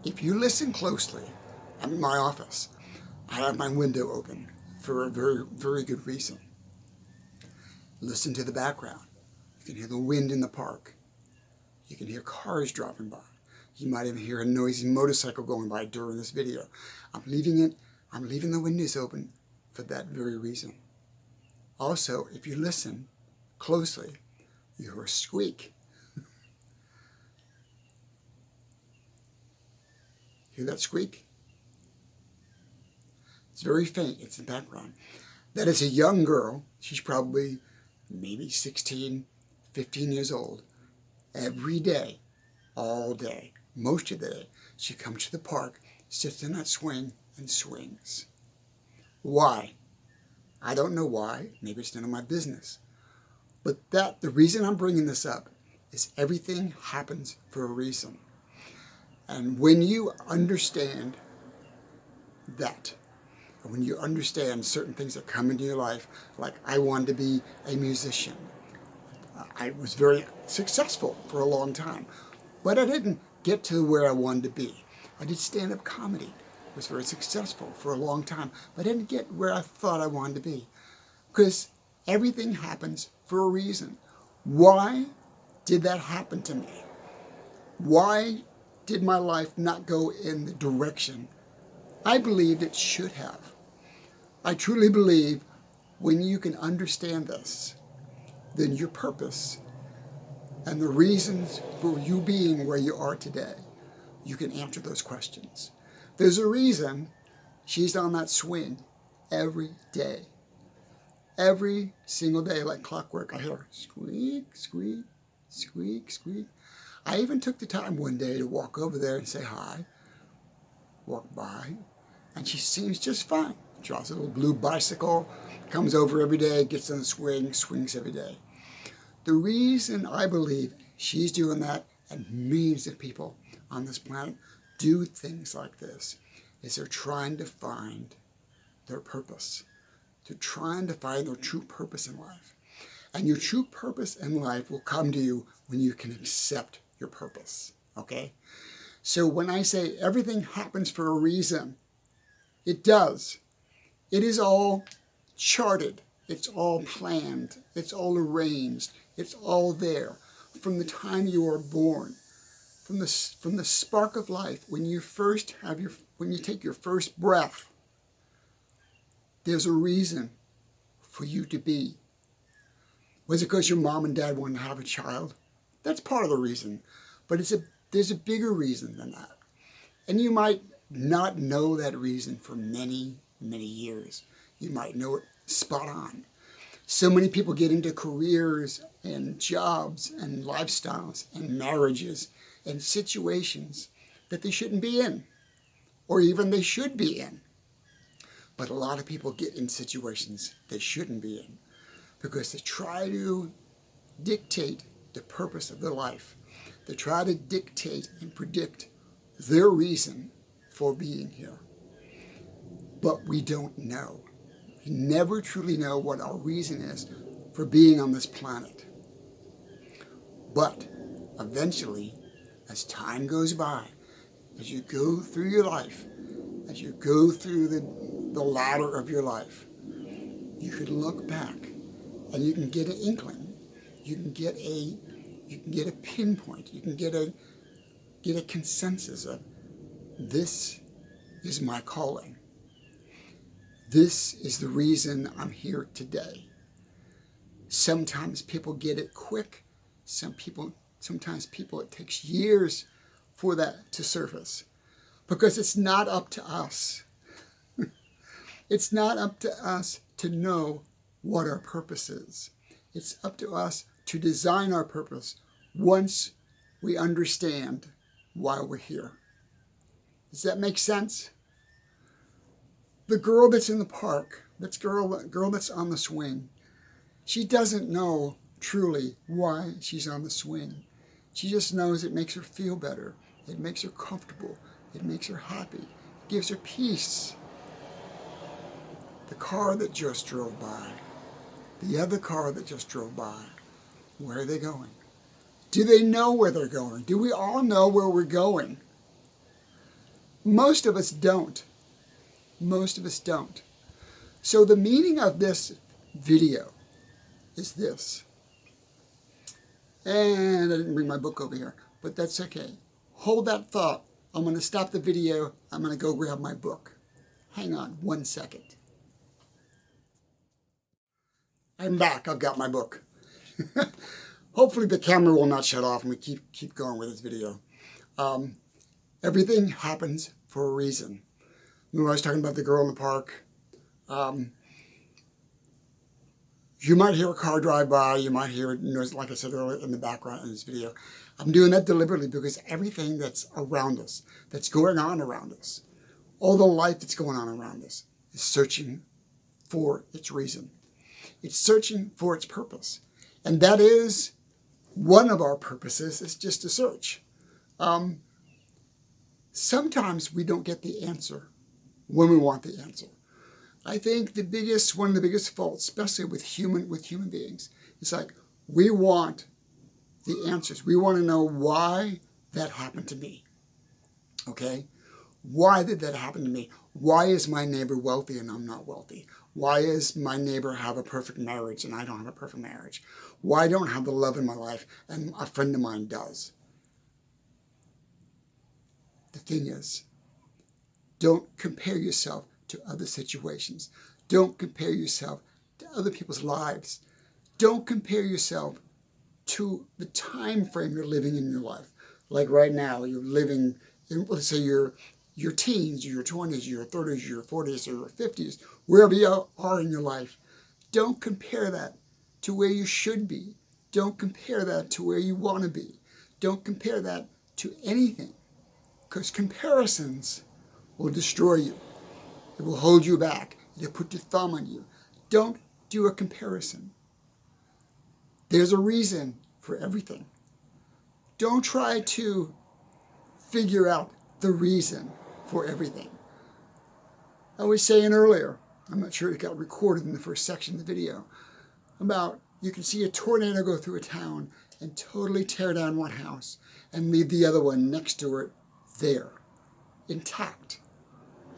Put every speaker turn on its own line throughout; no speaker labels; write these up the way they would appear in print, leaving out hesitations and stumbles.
If you listen closely, I'm in my office. I have my window open for a very, very good reason. Listen to the background. You can hear the wind in the park. You can hear cars driving by. You might even hear a noisy motorcycle going by during this video. I'm leaving the windows open for that very reason. Also, if you listen closely, you hear a squeak. Hear that squeak? It's very faint. It's in the background. That is a young girl. She's probably maybe 16, 15 years old. Every day, all day, most of the day, she comes to the park, sits in that swing, and swings. Why? I don't know why. Maybe it's none of my business. But the reason I'm bringing this up is everything happens for a reason. And when you understand that, when you understand certain things that come into your life, like I wanted to be a musician. I was very successful for a long time, but I didn't get to where I wanted to be. I did stand-up comedy, was very successful for a long time, but I didn't get where I thought I wanted to be. Because everything happens for a reason. Why did that happen to me? Why did my life not go in the direction I believed it should have? I truly believe when you can understand this, then your purpose and the reasons for you being where you are today, you can answer those questions. There's a reason she's on that swing every day. Every single day, like clockwork, I hear her squeak, squeak, squeak, squeak. I even took the time one day to walk over there and say hi, walk by, and she seems just fine. Draws a little blue bicycle, comes over every day, gets on the swing, swings every day. The reason I believe she's doing that, and millions of people on this planet do things like this, is they're trying to find their purpose. They're trying to find their true purpose in life. And your true purpose in life will come to you when you can accept your purpose, okay? So when I say everything happens for a reason, it does. It is all charted. It's all planned. It's all arranged. It's all there. From the time you are born, from the spark of life, when you take your first breath, there's a reason for you to be. Was it because your mom and dad wanted to have a child? That's part of the reason. But there's a bigger reason than that. And you might not know that reason for many, many years. You might know it spot on. So many people get into careers and jobs and lifestyles and marriages and situations that they shouldn't be in, or even they should be in. But a lot of people get in situations they shouldn't be in because they try to dictate the purpose of their life. They try to dictate and predict their reason for being here. But we don't know. We never truly know what our reason is for being on this planet. But eventually, as time goes by, as you go through your life, as you go through the ladder of your life, you can look back and you can get an inkling. You can get a pinpoint. You can get a consensus of this is my calling. This is the reason I'm here today. Sometimes people get it quick. Sometimes it takes years for that to surface. Because it's not up to us. It's not up to us to know what our purpose is. It's up to us to design our purpose once we understand why we're here. Does that make sense? The girl that's in the park, girl that's on the swing, she doesn't know truly why she's on the swing. She just knows it makes her feel better. It makes her comfortable. It makes her happy. It gives her peace. The car that just drove by, the other car that just drove by, where are they going? Do they know where they're going? Do we all know where we're going? Most of us don't. Most of us don't. So the meaning of this video is this. And I didn't bring my book over here, but that's okay. Hold that thought. I'm going to stop the video. I'm going to go grab my book. Hang on 1 second. I'm back. I've got my book. Hopefully the camera will not shut off and we keep going with this video. Everything happens for a reason. Remember I was talking about the girl in the park? You might hear a car drive by, you might hear noise, like I said earlier, in the background in this video. I'm doing that deliberately because everything that's around us, that's going on around us, all the life that's going on around us is searching for its reason. It's searching for its purpose. And that is one of our purposes, is just to search. Sometimes we don't get the answer when we want the answer. I think one of the biggest faults, especially with human beings, is like we want the answers. We want to know why that happened to me. Okay? Why did that happen to me? Why is my neighbor wealthy and I'm not wealthy? Why does my neighbor have a perfect marriage and I don't have a perfect marriage? Why don't I have the love in my life and a friend of mine does? The thing is, don't compare yourself to other situations. Don't compare yourself to other people's lives. Don't compare yourself to the time frame you're living in your life. Like right now, you're living in, let's say your teens, your 20s, your 30s, your 40s, or your 50s, wherever you are in your life. Don't compare that to where you should be. Don't compare that to where you want to be. Don't compare that to anything, because comparisons will destroy you. It will hold you back. It'll put your thumb on you. Don't do a comparison. There's a reason for everything. Don't try to figure out the reason for everything. I was saying earlier, I'm not sure it got recorded in the first section of the video, about you can see a tornado go through a town and totally tear down one house and leave the other one next to it there, intact.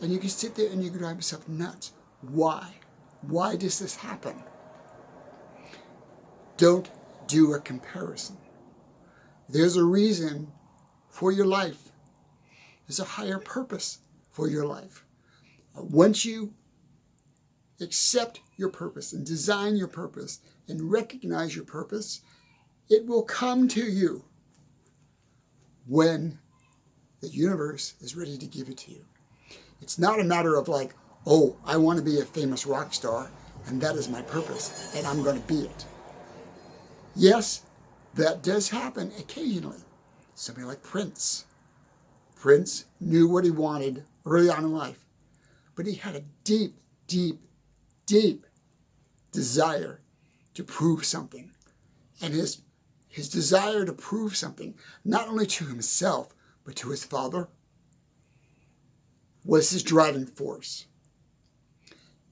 And you can sit there and you can drive yourself nuts. Why? Why does this happen? Don't do a comparison. There's a reason for your life. There's a higher purpose for your life. Once you accept your purpose and design your purpose and recognize your purpose, it will come to you when the universe is ready to give it to you. It's not a matter of like, oh, I want to be a famous rock star and that is my purpose and I'm going to be it. Yes, that does happen occasionally. Somebody like Prince. Prince knew what he wanted early on in life, but he had a deep, deep, deep desire to prove something. And his desire to prove something, not only to himself, but to his father, was his driving force.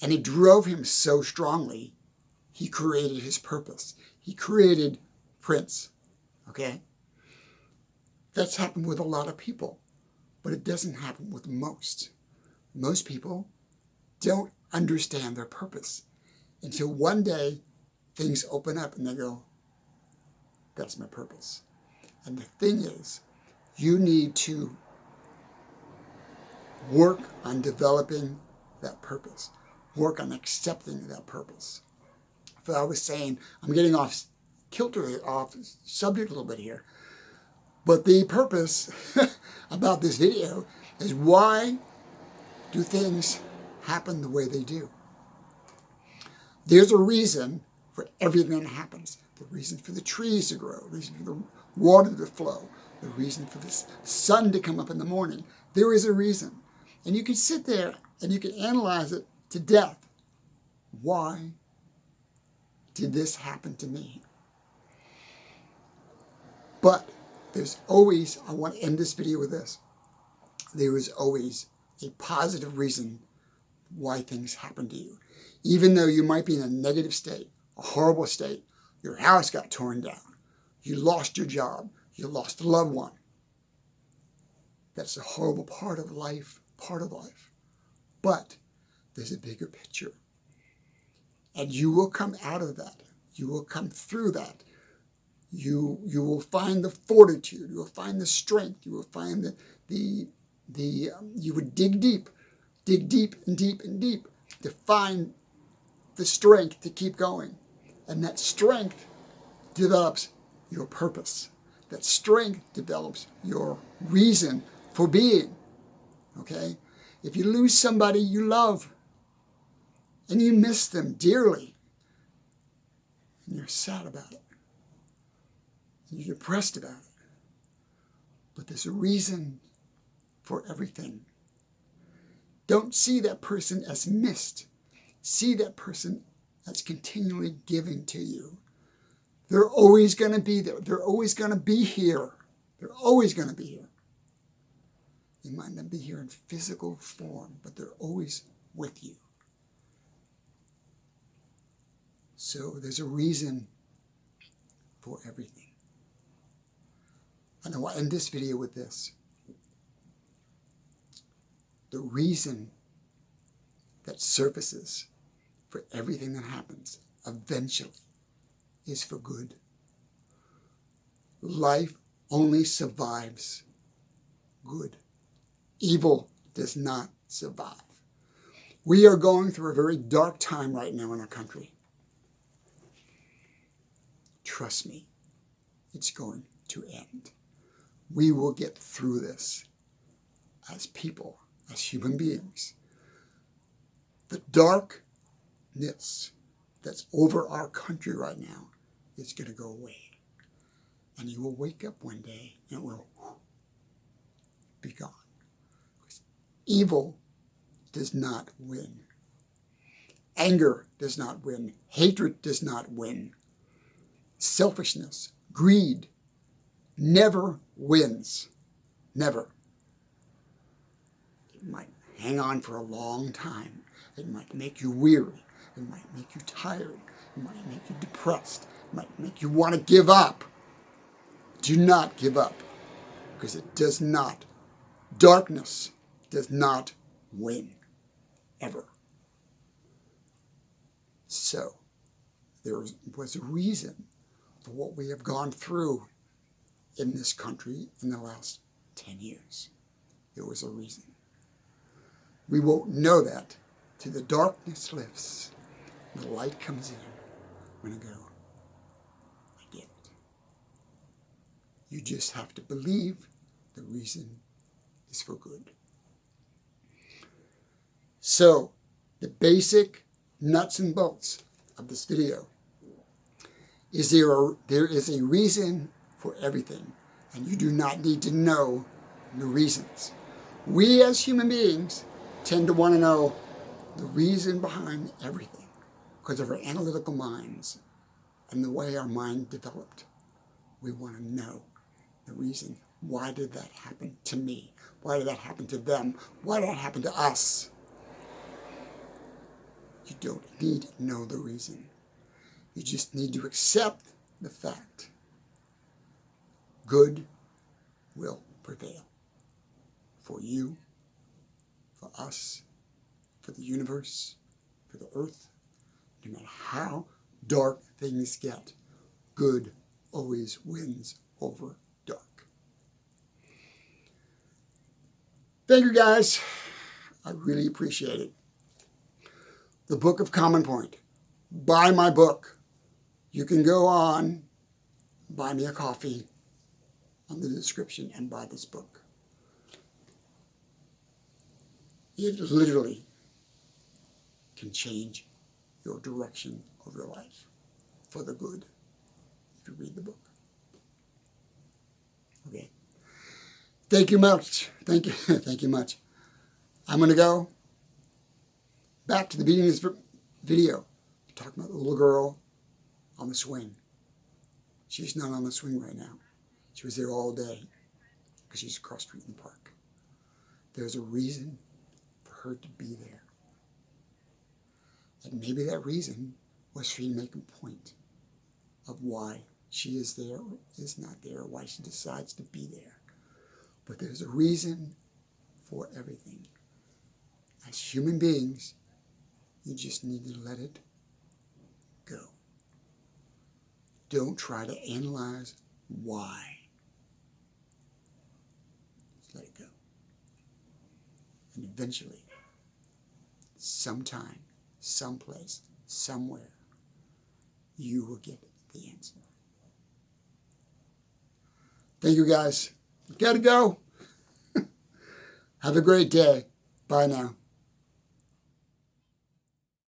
And it drove him so strongly, he created his purpose. He created Prince, okay? That's happened with a lot of people, but it doesn't happen with most. Most people don't understand their purpose until one day things open up and they go, that's my purpose. And the thing is, you need to work on developing that purpose. Work on accepting that purpose. So I was saying, I'm getting off kilter, off subject a little bit here. But the purpose about this video is, why do things happen the way they do? There's a reason for everything that happens. The reason for the trees to grow, the reason for the water to flow, the reason for the sun to come up in the morning. There is a reason. And you can sit there and you can analyze it to death. Why did this happen to me? But there's always, I want to end this video with this, there is always a positive reason why things happen to you. Even though you might be in a negative state, a horrible state, your house got torn down, you lost your job, you lost a loved one. That's a horrible part of life. But there's a bigger picture. And you will come out of that. You will come through that. You will find the fortitude. You will find the strength. You will find you would dig deep and deep to find the strength to keep going. And that strength develops your purpose. That strength develops your reason for being. Okay? If you lose somebody you love and you miss them dearly, and you're sad about it, and you're depressed about it, but there's a reason for everything. Don't see that person as missed. See that person as continually giving to you. They're always going to be there. They're always going to be here. They're always going to be here. They might not be here in physical form, but they're always with you. So there's a reason for everything. And I want to end this video with this. The reason that surfaces for everything that happens eventually is for good. Life only survives good. Evil does not survive. We are going through a very dark time right now in our country. Trust me, it's going to end. We will get through this as people, as human beings. The darkness that's over our country right now is going to go away. And you will wake up one day and it will be gone. Because evil does not win. Anger does not win. Hatred does not win. Selfishness, greed, never wins. Never. It might hang on for a long time. It might make you weary. It might make you tired. It might make you depressed. It might make you want to give up. Do not give up, because it does not. Darkness does not win, ever. So, there was a reason for what we have gone through in this country in the last 10 years. There was a reason. We won't know that till the darkness lifts, the light comes in. We're going to go, I get it. You just have to believe the reason is for good. So, the basic nuts and bolts of this video is there is a reason for everything, and you do not need to know the reasons. We as human beings tend to want to know the reason behind everything because of our analytical minds and the way our mind developed. We want to know the reason. Why did that happen to me? Why did that happen to them? Why did that happen to us? You don't need to know the reason. You just need to accept the fact. Good will prevail. For you, for us, for the universe, for the earth. No matter how dark things get, good always wins over dark. Thank you guys. I really appreciate it. The Book of Common Point. Buy my book. You can go on, buy me a coffee on the description and buy this book. It literally can change your direction of your life for the good if you read the book. Okay. Thank you much. Thank you. Thank you much. I'm going to go back to the beginning of this video. Talking about the little girl on the swing. She's not on the swing right now. She was there all day because she's across the street in the park. There's a reason for her to be there. And maybe that reason was for you to make a point of why she is there or is not there, or why she decides to be there. But there's a reason for everything. As human beings, you just need to let it go. Don't try to analyze why. Just let it go. And eventually, sometime, someplace, somewhere, you will get the answer. Thank you, guys. Gotta go. Have a great day. Bye now.